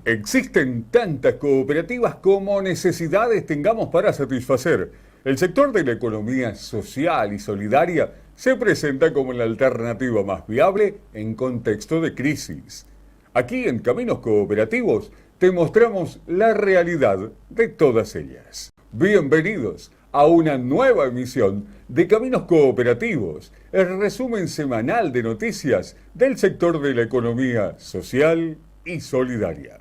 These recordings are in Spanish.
Existen tantas cooperativas como necesidades tengamos para satisfacer. El sector de la economía social y solidaria se presenta como la alternativa más viable en contexto de crisis. Aquí en Caminos Cooperativos te mostramos la realidad de todas ellas. Bienvenidos a una nueva emisión de Caminos Cooperativos, el resumen semanal de noticias del sector de la economía social y solidaria.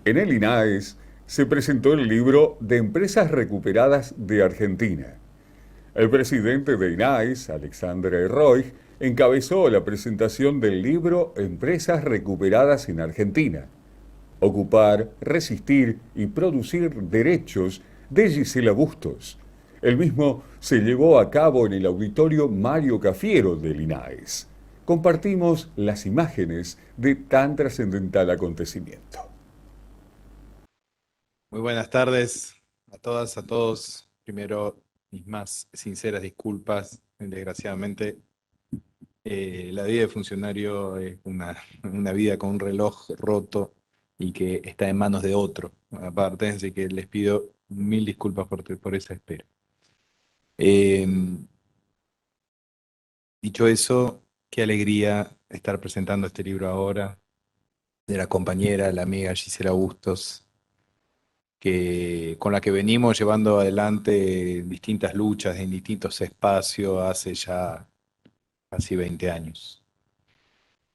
En el INAES se presentó el libro de Empresas Recuperadas de Argentina. El presidente de INAES, Alexandre Roig, encabezó la presentación del libro Empresas Recuperadas en Argentina. Ocupar, resistir y producir derechos de Gisela Bustos. El mismo se llevó a cabo en el auditorio Mario Cafiero del INAES. Compartimos las imágenes de tan trascendental acontecimiento. Muy buenas tardes a todas, a todos. Primero, mis más sinceras disculpas. Desgraciadamente, la vida de funcionario es una vida con un reloj roto y que está en manos de otro. Aparte, así que les pido mil disculpas por esa espera. Eh, Dicho eso, qué alegría estar presentando este libro ahora de la compañera, la amiga Gisela Bustos, con la que venimos llevando adelante distintas luchas en distintos espacios hace ya casi 20 años.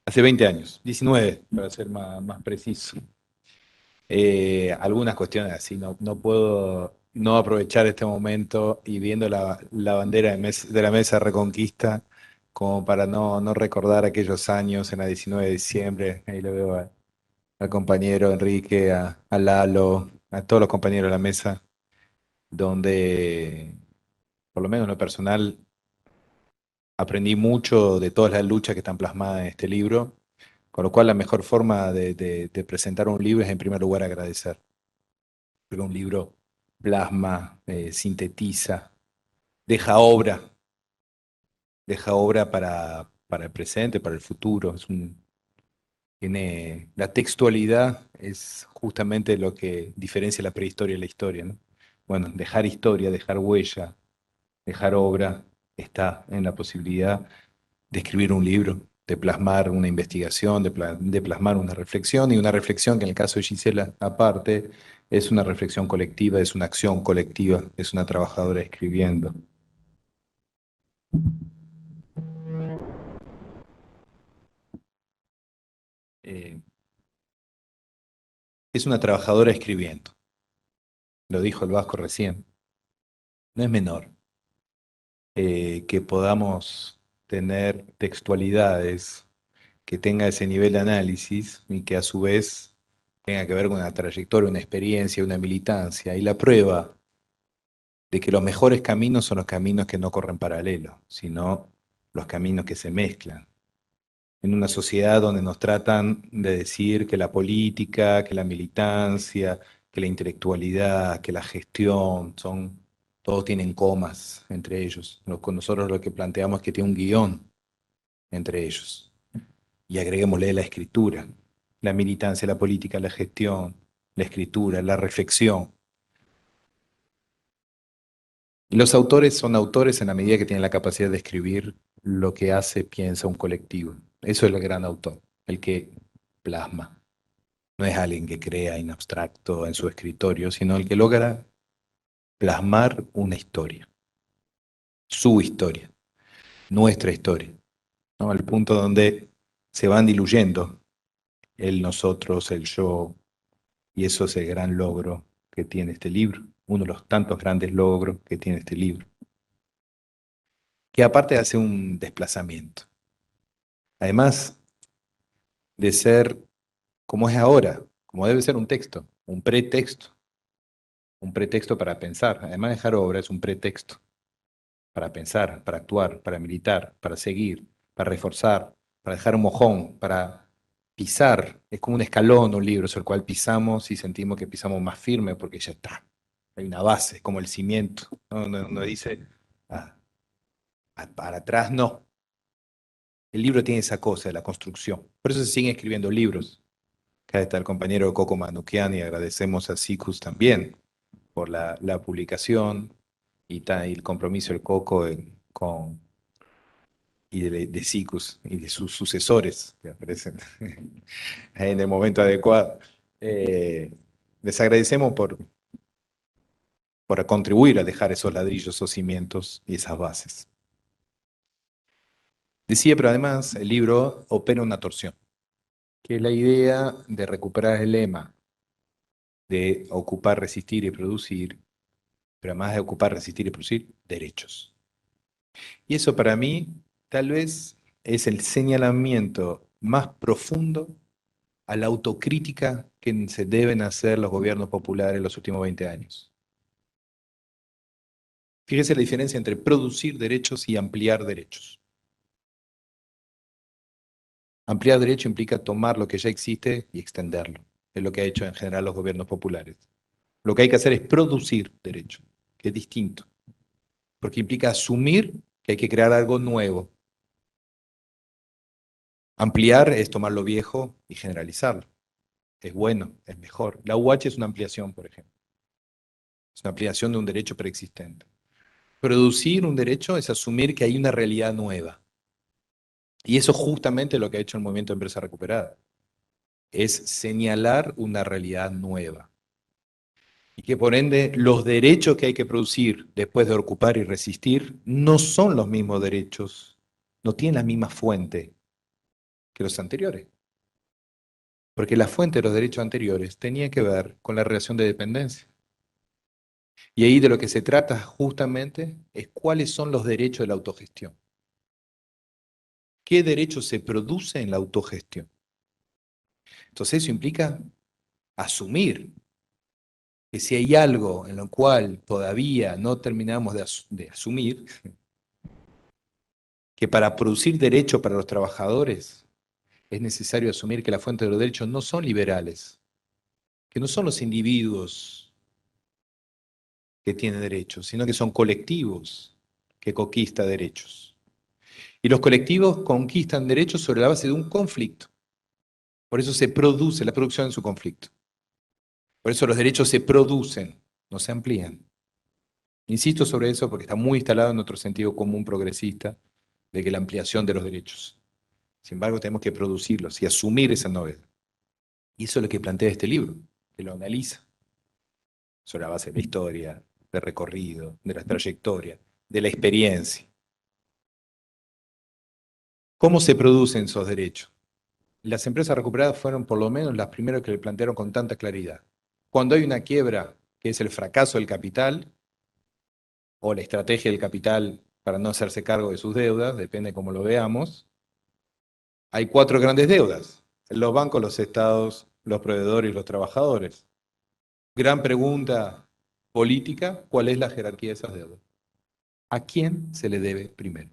Hace 20 años, 19 para ser más preciso. Algunas cuestiones así, no puedo no aprovechar este momento y viendo la bandera de la Mesa Reconquista como para no recordar aquellos años en la 19 de diciembre. Ahí lo veo al compañero Enrique, a Lalo, a todos los compañeros de la mesa, donde, por lo menos en lo personal, aprendí mucho de todas las luchas que están plasmadas en este libro, con lo cual la mejor forma de presentar un libro es en primer lugar agradecer, porque un libro plasma, sintetiza, deja obra, deja obra para el presente, para el futuro. La textualidad es justamente lo que diferencia la prehistoria y la historia, ¿no? Bueno, dejar historia, dejar huella, dejar obra, está en la posibilidad de escribir un libro, de plasmar una investigación, de plasmar una reflexión, y una reflexión que en el caso de Gisela, aparte, es una reflexión colectiva, es una acción colectiva, es una trabajadora escribiendo. Eh, es una trabajadora escribiendo, lo dijo el Vasco recién, no es menor. Que podamos tener textualidades que tenga ese nivel de análisis y que a su vez tenga que ver con una trayectoria, una experiencia, una militancia. Y la prueba de que los mejores caminos son los caminos que no corren paralelo, sino los caminos que se mezclan. En una sociedad donde nos tratan de decir que la política, que la militancia, que la intelectualidad, que la gestión, todos tienen comas entre ellos. Con nosotros lo que planteamos es que tiene un guión entre ellos. Y agreguémosle la escritura, la militancia, la política, la gestión, la escritura, la reflexión. Y los autores son autores en la medida que tienen la capacidad de escribir lo que hace, piensa un colectivo. Eso es el gran autor, el que plasma. No es alguien que crea en abstracto en su escritorio, sino el que logra plasmar una historia, su historia, nuestra historia, ¿no? Al punto donde se van diluyendo el nosotros, el yo, y eso es el gran logro que tiene este libro, uno de los tantos grandes logros que tiene este libro, que aparte hace un desplazamiento. Además de ser como es ahora, como debe ser un pretexto para pensar. Además de dejar obra, es un pretexto para pensar, para actuar, para militar, para seguir, para reforzar, para dejar un mojón, para pisar. Es como un escalón, un libro sobre el cual pisamos y sentimos que pisamos más firme porque ya está. Hay una base, como el cimiento. No dice, ah, para atrás no. El libro tiene esa cosa de la construcción. Por eso se siguen escribiendo libros. Acá está el compañero Coco Mandukian y agradecemos a SICUS también por la publicación y el compromiso del Coco y de SICUS y de sus sucesores que aparecen en el momento adecuado. Les agradecemos por contribuir a dejar esos ladrillos, esos cimientos y esas bases. Decía, pero además el libro opera una torsión, que es la idea de recuperar el lema de ocupar, resistir y producir, pero además de ocupar, resistir y producir, derechos. Y eso para mí tal vez es el señalamiento más profundo a la autocrítica que se deben hacer los gobiernos populares en los últimos 20 años. Fíjese la diferencia entre producir derechos y ampliar derechos. Ampliar derecho implica tomar lo que ya existe y extenderlo. Es lo que ha hecho en general los gobiernos populares. Lo que hay que hacer es producir derecho, que es distinto, porque implica asumir que hay que crear algo nuevo. Ampliar es tomar lo viejo y generalizarlo. Es bueno, es mejor. La UH es una ampliación, por ejemplo. Es una ampliación de un derecho preexistente. Producir un derecho es asumir que hay una realidad nueva. Y eso es justamente lo que ha hecho el movimiento de empresa recuperada. Es señalar una realidad nueva. Y que por ende los derechos que hay que producir después de ocupar y resistir no son los mismos derechos, no tienen la misma fuente que los anteriores. Porque la fuente de los derechos anteriores tenía que ver con la relación de dependencia. Y ahí de lo que se trata justamente es cuáles son los derechos de la autogestión. ¿Qué derecho se produce en la autogestión? Entonces eso implica asumir que si hay algo en lo cual todavía no terminamos de asumir, que para producir derecho para los trabajadores es necesario asumir que la fuente de los derechos no son liberales, que no son los individuos que tienen derechos, sino que son colectivos que conquistan derechos. Y los colectivos conquistan derechos sobre la base de un conflicto. Por eso se produce la producción en su conflicto. Por eso los derechos se producen, no se amplían. Insisto sobre eso porque está muy instalado en nuestro sentido común progresista de que la ampliación de los derechos. Sin embargo, tenemos que producirlos y asumir esa novedad. Y eso es lo que plantea este libro, que lo analiza sobre la base de la historia, del recorrido, de la trayectoria, de la experiencia. ¿Cómo se producen esos derechos? Las empresas recuperadas fueron por lo menos las primeras que le plantearon con tanta claridad. Cuando hay una quiebra, que es el fracaso del capital, o la estrategia del capital para no hacerse cargo de sus deudas, depende cómo lo veamos, hay cuatro grandes deudas: los bancos, los estados, los proveedores y los trabajadores. Gran pregunta política: ¿cuál es la jerarquía de esas deudas? ¿A quién se le debe primero?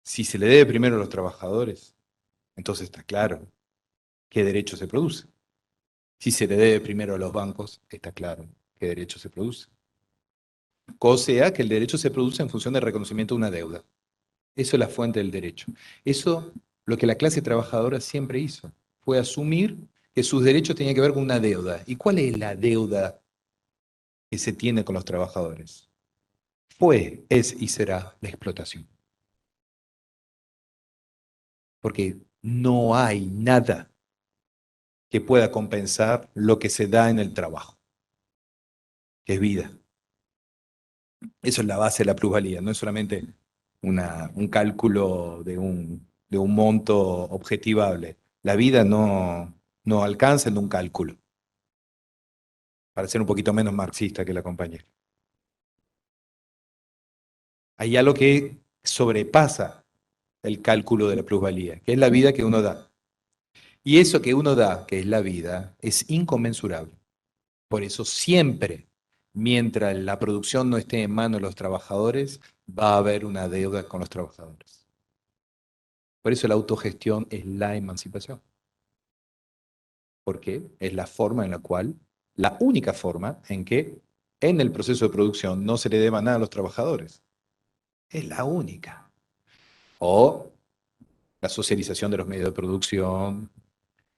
Si se le debe primero a los trabajadores, entonces está claro qué derecho se produce. Si se le debe primero a los bancos, está claro qué derecho se produce. O sea, que el derecho se produce en función del reconocimiento de una deuda. Eso es la fuente del derecho. Eso lo que la clase trabajadora siempre hizo, fue asumir que sus derechos tenían que ver con una deuda. ¿Y cuál es la deuda que se tiene con los trabajadores fue, es y será la explotación. Porque no hay nada que pueda compensar lo que se da en el trabajo, que es vida. Eso es la base de la plusvalía, no es solamente un cálculo de un monto objetivable. La vida no alcanza en un cálculo, para ser un poquito menos marxista que la compañera. Hay algo que sobrepasa el cálculo de la plusvalía, que es la vida que uno da. Y eso que uno da, que es la vida, es inconmensurable. Por eso siempre, mientras la producción no esté en manos de los trabajadores, va a haber una deuda con los trabajadores. Por eso la autogestión es la emancipación. Porque es la forma en la cual, la única forma en que en el proceso de producción no se le deba nada a los trabajadores. Es la única. O la socialización de los medios de producción,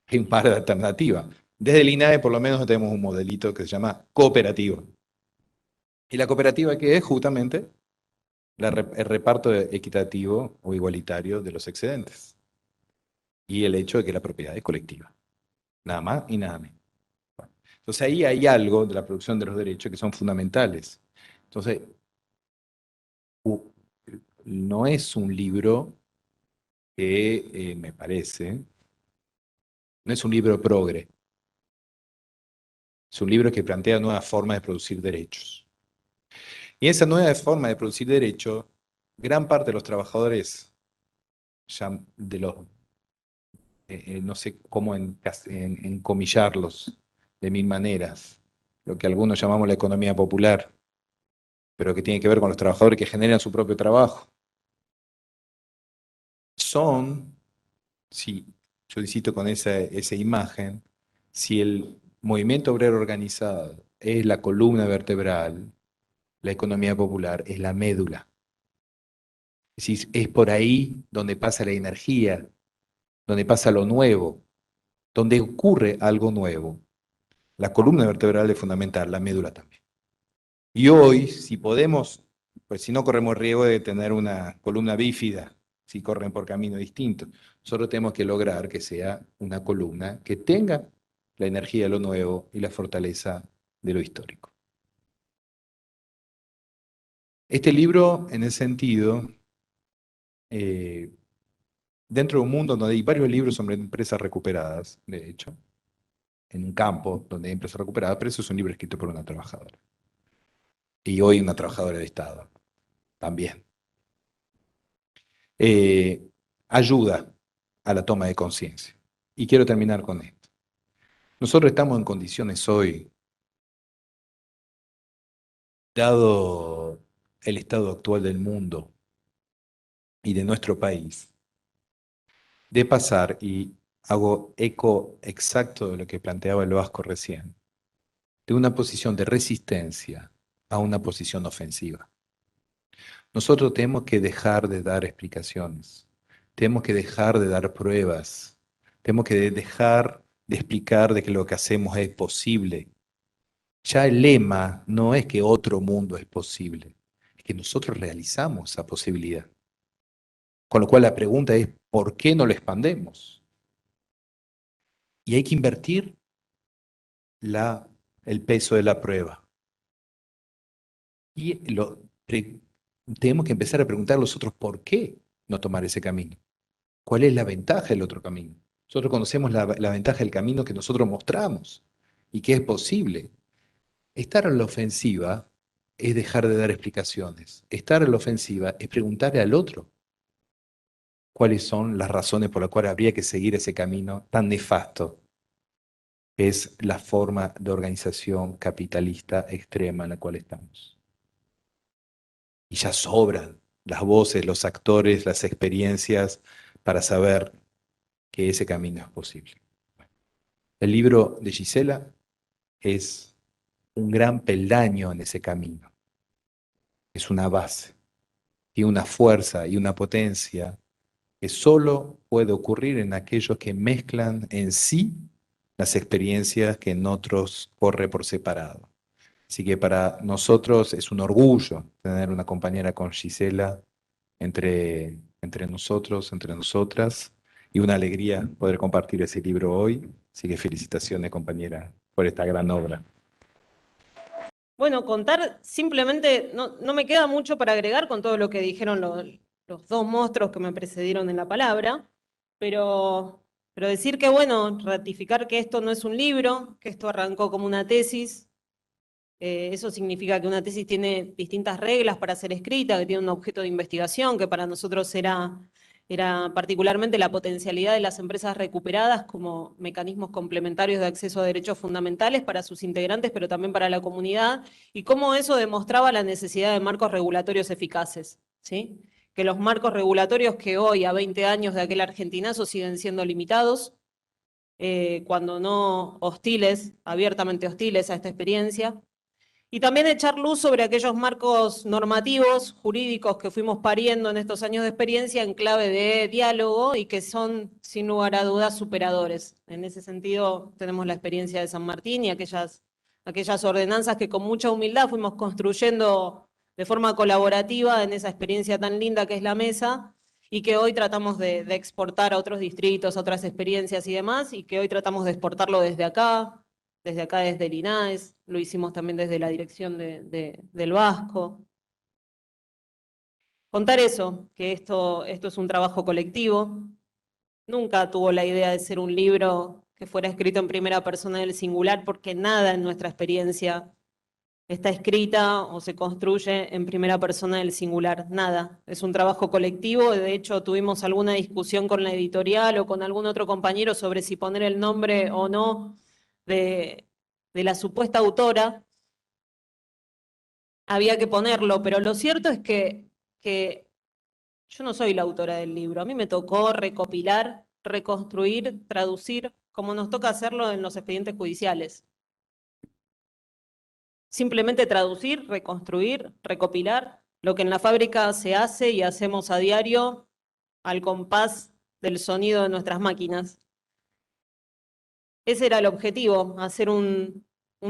hay un par de alternativas. Desde el INAE por lo menos tenemos un modelito que se llama cooperativa. ¿Y la cooperativa qué es? Justamente el reparto equitativo o igualitario de los excedentes. Y el hecho de que la propiedad es colectiva. Nada más y nada menos. Bueno, entonces ahí hay algo de la producción de los derechos que son fundamentales. Entonces, no es un libro que me parece, no es un libro progre. Es un libro que plantea nuevas formas de producir derechos. Y esa nueva forma de producir derechos, gran parte de los trabajadores, ya de los, no sé cómo encomillarlos de mil maneras, lo que algunos llamamos la economía popular, pero que tiene que ver con los trabajadores que generan su propio trabajo, son, si yo insisto con esa imagen, si el movimiento obrero organizado es la columna vertebral, la economía popular es la médula. Es decir, es por ahí donde pasa la energía, donde pasa lo nuevo, donde ocurre algo nuevo. La columna vertebral es fundamental, la médula también. Y hoy, si podemos, pues si no corremos riesgo de tener una columna bífida, si corren por camino distinto, solo tenemos que lograr que sea una columna que tenga la energía de lo nuevo y la fortaleza de lo histórico. Este libro, en ese sentido, dentro de un mundo donde hay varios libros sobre empresas recuperadas, de hecho, en un campo donde hay empresas recuperadas, pero eso es un libro escrito por una trabajadora. Y hoy una trabajadora de Estado, también. Eh, Ayuda a la toma de conciencia. Y quiero terminar con esto. Nosotros estamos en condiciones hoy, dado el estado actual del mundo y de nuestro país, de pasar, y hago eco exacto de lo que planteaba el Vasco recién, de una posición de resistencia a una posición ofensiva. Nosotros tenemos que dejar de dar explicaciones, tenemos que dejar de dar pruebas, tenemos que dejar de explicar de que lo que hacemos es posible. Ya el lema no es que otro mundo es posible, es que nosotros realizamos esa posibilidad. Con lo cual la pregunta es, ¿por qué no lo expandemos? Y hay que invertir el peso de la prueba. Y tenemos que empezar a preguntar a los otros por qué no tomar ese camino. ¿Cuál es la ventaja del otro camino? Nosotros conocemos la ventaja del camino que nosotros mostramos y que es posible. Estar en la ofensiva es dejar de dar explicaciones. Estar en la ofensiva es preguntarle al otro cuáles son las razones por las cuales habría que seguir ese camino tan nefasto que es la forma de organización capitalista extrema en la cual estamos. Y ya sobran las voces, los actores, las experiencias para saber que ese camino es posible. El libro de Gisela es un gran peldaño en ese camino. Es una base, y una fuerza y una potencia que solo puede ocurrir en aquellos que mezclan en sí las experiencias que en otros corre por separado. Así que para nosotros es un orgullo tener una compañera con Gisela entre nosotros, entre nosotras, y una alegría poder compartir ese libro hoy. Así que felicitaciones, compañera, por esta gran obra. Bueno, contar simplemente, no me queda mucho para agregar con todo lo que dijeron los dos monstruos que me precedieron en la palabra, pero decir que, bueno, ratificar que esto no es un libro, que esto arrancó como una tesis. Eso significa que una tesis tiene distintas reglas para ser escrita, que tiene un objeto de investigación, que para nosotros era particularmente la potencialidad de las empresas recuperadas como mecanismos complementarios de acceso a derechos fundamentales para sus integrantes, pero también para la comunidad, y cómo eso demostraba la necesidad de marcos regulatorios eficaces, ¿sí? Que los marcos regulatorios que hoy, a 20 años de aquel argentinazo, siguen siendo limitados, cuando no hostiles, abiertamente hostiles a esta experiencia. Y también echar luz sobre aquellos marcos normativos, jurídicos que fuimos pariendo en estos años de experiencia en clave de diálogo y que son, sin lugar a dudas, superadores. En ese sentido, tenemos la experiencia de San Martín y aquellas ordenanzas que con mucha humildad fuimos construyendo de forma colaborativa en esa experiencia tan linda que es la mesa y que hoy tratamos de exportar a otros distritos, a otras experiencias y demás, y que hoy tratamos de exportarlo desde acá, desde el INAES, lo hicimos también desde la dirección del Vasco. Contar eso, que esto es un trabajo colectivo. Nunca tuvo la idea de ser un libro que fuera escrito en primera persona del singular, porque nada en nuestra experiencia está escrita o se construye en primera persona del singular, nada. Es un trabajo colectivo, de hecho tuvimos alguna discusión con la editorial o con algún otro compañero sobre si poner el nombre o no de la supuesta autora. Había que ponerlo, pero lo cierto es que yo no soy la autora del libro. A mí me tocó recopilar, reconstruir, traducir, como nos toca hacerlo en los expedientes judiciales. Simplemente traducir, reconstruir, recopilar lo que en la fábrica se hace y hacemos a diario al compás del sonido de nuestras máquinas. Ese era el objetivo, hacer un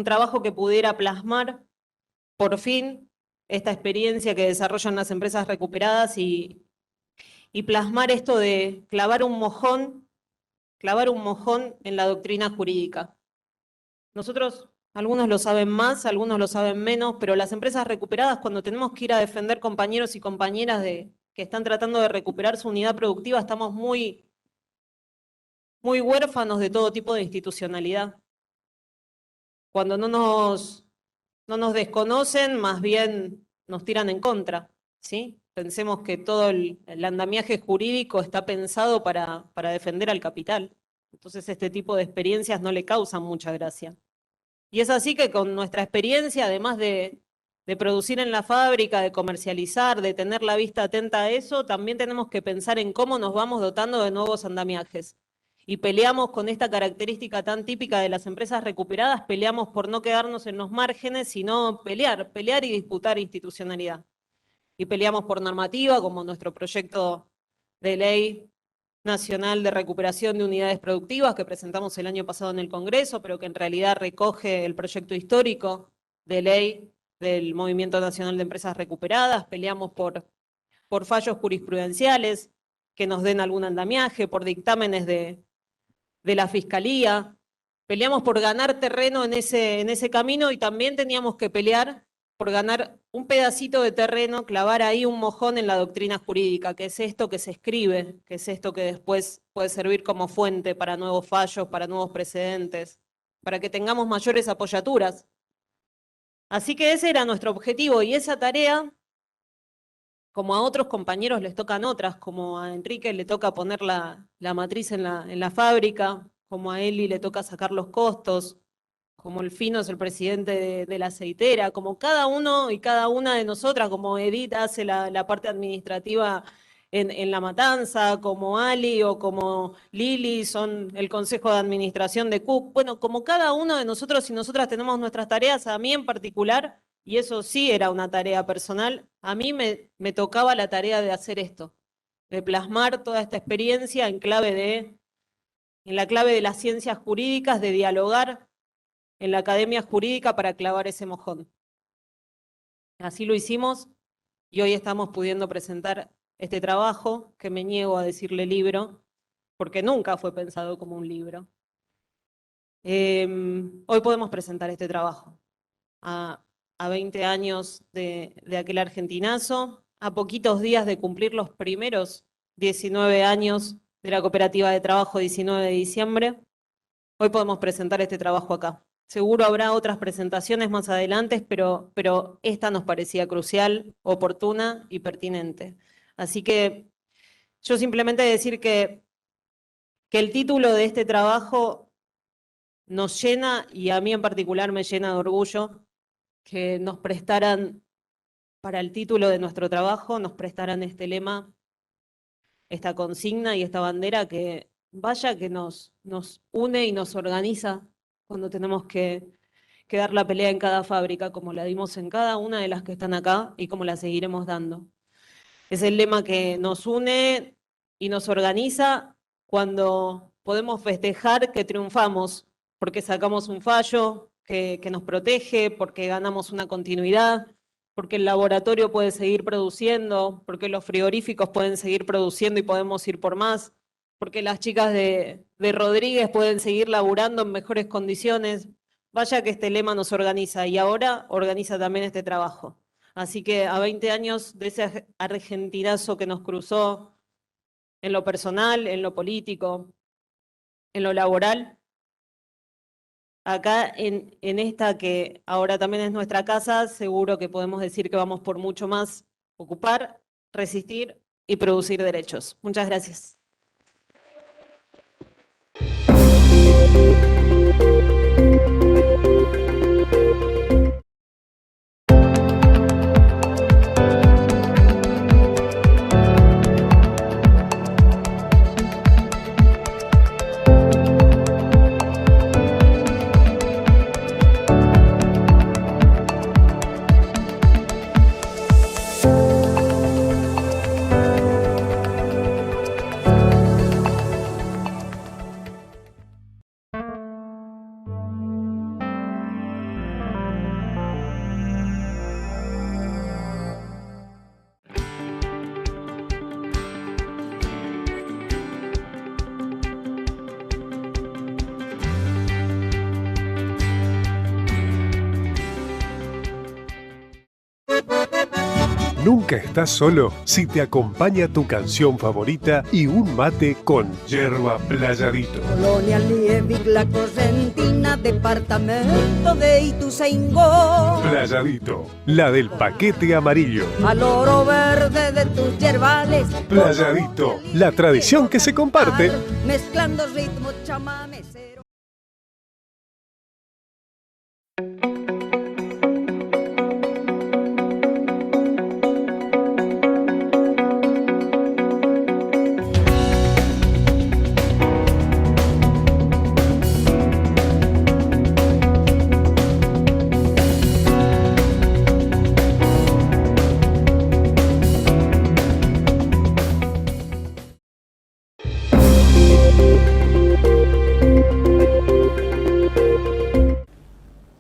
trabajo que pudiera plasmar por fin esta experiencia que desarrollan las empresas recuperadas y plasmar esto de clavar un mojón en la doctrina jurídica. Nosotros, algunos lo saben más, algunos lo saben menos, pero las empresas recuperadas, cuando tenemos que ir a defender compañeros y compañeras que están tratando de recuperar su unidad productiva, estamos muy huérfanos de todo tipo de institucionalidad. Cuando no nos desconocen, más bien nos tiran en contra, ¿sí? Pensemos que todo el andamiaje jurídico está pensado para defender al capital. Entonces este tipo de experiencias no le causan mucha gracia. Y es así que con nuestra experiencia, además de producir en la fábrica, de comercializar, de tener la vista atenta a eso, también tenemos que pensar en cómo nos vamos dotando de nuevos andamiajes. Y peleamos con esta característica tan típica de las empresas recuperadas, peleamos por no quedarnos en los márgenes, sino pelear y disputar institucionalidad. Y peleamos por normativa, como nuestro proyecto de ley nacional de recuperación de unidades productivas que presentamos el año pasado en el Congreso, pero que en realidad recoge el proyecto histórico de ley del Movimiento Nacional de Empresas Recuperadas. Peleamos por fallos jurisprudenciales que nos den algún andamiaje, por dictámenes de la Fiscalía. Peleamos por ganar terreno en ese camino y también teníamos que pelear por ganar un pedacito de terreno, clavar ahí un mojón en la doctrina jurídica, que es esto que se escribe, que es esto que después puede servir como fuente para nuevos fallos, para nuevos precedentes, para que tengamos mayores apoyaturas. Así que ese era nuestro objetivo y esa tarea, como a otros compañeros les tocan otras, como a Enrique le toca poner la matriz en la fábrica, como a Eli le toca sacar los costos, como el Fino es el presidente de la aceitera, como cada uno y cada una de nosotras, como Edith hace la parte administrativa en La Matanza, como Ali o como Lili son el consejo de administración de CUP. Bueno, como cada uno de nosotros y nosotras tenemos nuestras tareas, a mí en particular, y eso sí era una tarea personal, a mí me tocaba la tarea de hacer esto, de plasmar toda esta experiencia en la clave de las ciencias jurídicas, de dialogar la academia jurídica para clavar ese mojón. Así lo hicimos y hoy estamos pudiendo presentar este trabajo, que me niego a decirle libro, porque nunca fue pensado como un libro. Hoy podemos presentar este trabajo a 20 años de aquel argentinazo, a poquitos días de cumplir los primeros 19 años de la Cooperativa de Trabajo 19 de diciembre. Hoy podemos presentar este trabajo acá. Seguro habrá otras presentaciones más adelante, pero esta nos parecía crucial, oportuna y pertinente. Así que yo simplemente decir que el título de este trabajo nos llena, y a mí en particular me llena de orgullo, que nos prestaran para el título de nuestro trabajo, nos prestaran este lema, esta consigna y esta bandera que vaya que nos une y nos organiza cuando tenemos que dar la pelea en cada fábrica, como la dimos en cada una de las que están acá y como la seguiremos dando. Es el lema que nos une y nos organiza cuando podemos festejar que triunfamos, porque sacamos un fallo que nos protege, porque ganamos una continuidad, porque el laboratorio puede seguir produciendo, porque los frigoríficos pueden seguir produciendo y podemos ir por más, porque las chicas de Rodríguez pueden seguir laburando en mejores condiciones. Vaya que este lema nos organiza y ahora organiza también este trabajo. Así que a 20 años de ese argentinazo que nos cruzó en lo personal, en lo político, en lo laboral, acá en esta que ahora también es nuestra casa, seguro que podemos decir que vamos por mucho más: ocupar, resistir y producir derechos. Muchas gracias. Nunca estás solo si te acompaña tu canción favorita y un mate con yerba Playadito. Colonia Liebig, La Correntina, departamento de Ituzaingó. Playadito, la del paquete amarillo. Al oro verde de tus yerbales. Playadito, la tradición que se comparte. Mezclando ritmo chamamecero.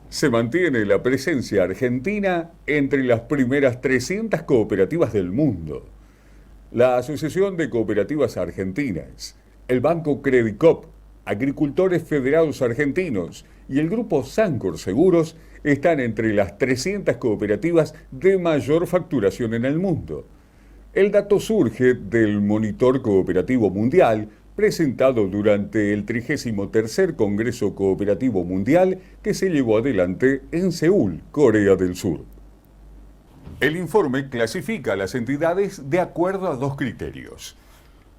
Se mantiene la presencia argentina entre las primeras 300 cooperativas del mundo. La Asociación de Cooperativas Argentinas, el Banco Credicop, Agricultores Federados Argentinos y el Grupo Sancor Seguros están entre las 300 cooperativas de mayor facturación en el mundo. El dato surge del Monitor Cooperativo Mundial, presentado durante el 33º Congreso Cooperativo Mundial que se llevó adelante en Seúl, Corea del Sur. El informe clasifica a las entidades de acuerdo a dos criterios: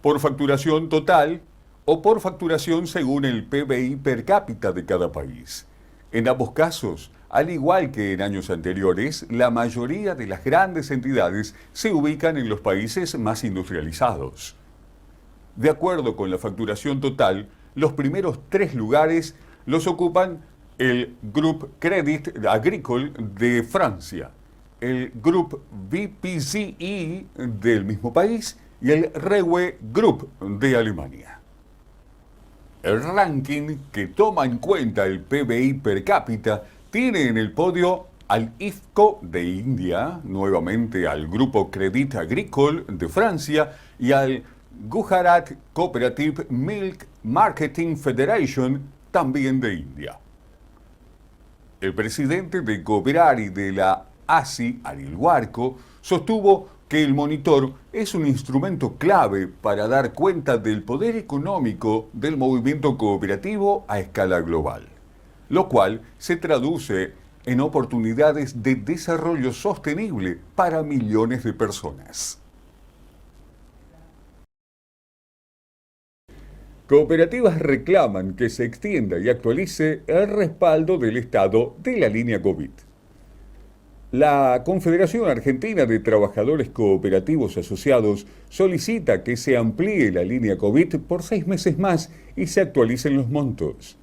por facturación total o por facturación según el PBI per cápita de cada país. En ambos casos, al igual que en años anteriores, la mayoría de las grandes entidades se ubican en los países más industrializados. De acuerdo con la facturación total, los primeros 3 lugares los ocupan el Groupe Crédit Agricole de Francia, el Groupe BPCE del mismo país y el Rewe Group de Alemania. El ranking, que toma en cuenta el PBI per cápita, tiene en el podio al IFCO de India, nuevamente al Grupo Crédit Agricole de Francia y al Gujarat Cooperative Milk Marketing Federation, también de India. El presidente de Cooperari de la ASI, Ariel Huarco, sostuvo que el monitor es un instrumento clave para dar cuenta del poder económico del movimiento cooperativo a escala global, lo cual se traduce en oportunidades de desarrollo sostenible para millones de personas. Cooperativas reclaman que se extienda y actualice el respaldo del Estado de la línea COVID. La Confederación Argentina de Trabajadores Cooperativos Asociados solicita que se amplíe la línea COVID por 6 meses más y se actualicen los montos.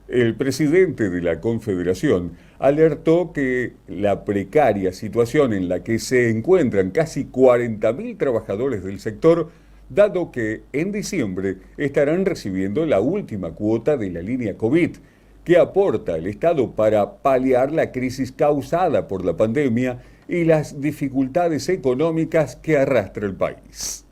El presidente de la Confederación alertó que la precaria situación en la que se encuentran casi 40.000 trabajadores del sector, dado que en diciembre estarán recibiendo la última cuota de la línea COVID, que aporta el Estado para paliar la crisis causada por la pandemia y las dificultades económicas que arrastra el país.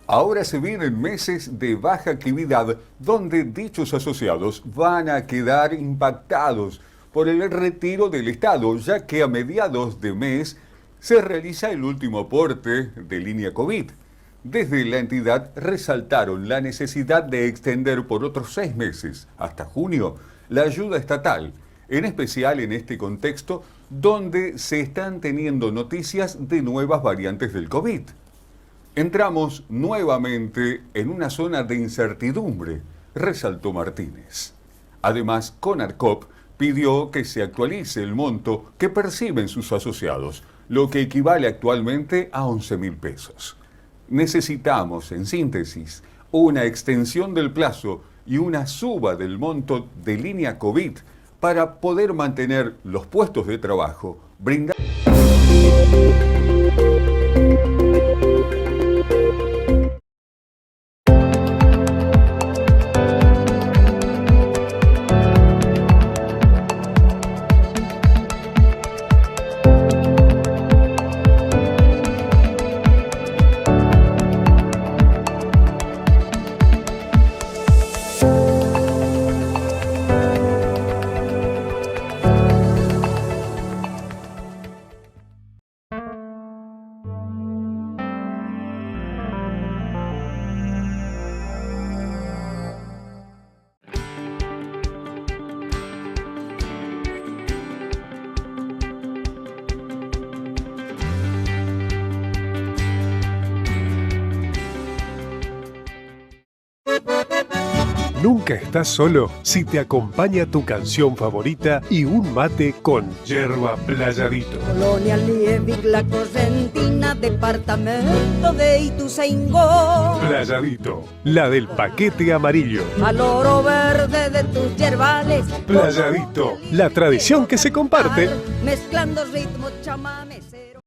Ahora se vienen meses de baja actividad donde dichos asociados van a quedar impactados por el retiro del Estado, ya que a mediados de mes se realiza el último aporte de línea COVID. Desde la entidad resaltaron la necesidad de extender por otros 6 meses, hasta junio, la ayuda estatal, en especial en este contexto donde se están teniendo noticias de nuevas variantes del COVID. Entramos nuevamente en una zona de incertidumbre, resaltó Martínez. Además, Conarcop pidió que se actualice el monto que perciben sus asociados, lo que equivale actualmente a 11.000 pesos. Necesitamos, en síntesis, una extensión del plazo y una suba del monto de línea COVID para poder mantener los puestos de trabajo, brindar... Nunca estás solo si te acompaña tu canción favorita y un mate con yerba Playadito. Colonia Liebig, la Correntina, departamento de Ituzaingó. Playadito, la del paquete amarillo. Al oro verde de tus yerbales. Playadito, la tradición que se comparte. Mezclando ritmo chamamecero.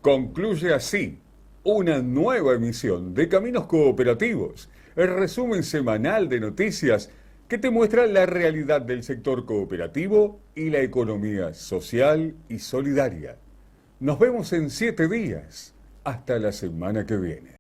Concluye así una nueva emisión de Caminos Cooperativos, el resumen semanal de noticias que te muestra la realidad del sector cooperativo y la economía social y solidaria. Nos vemos en 7 días. Hasta la semana que viene.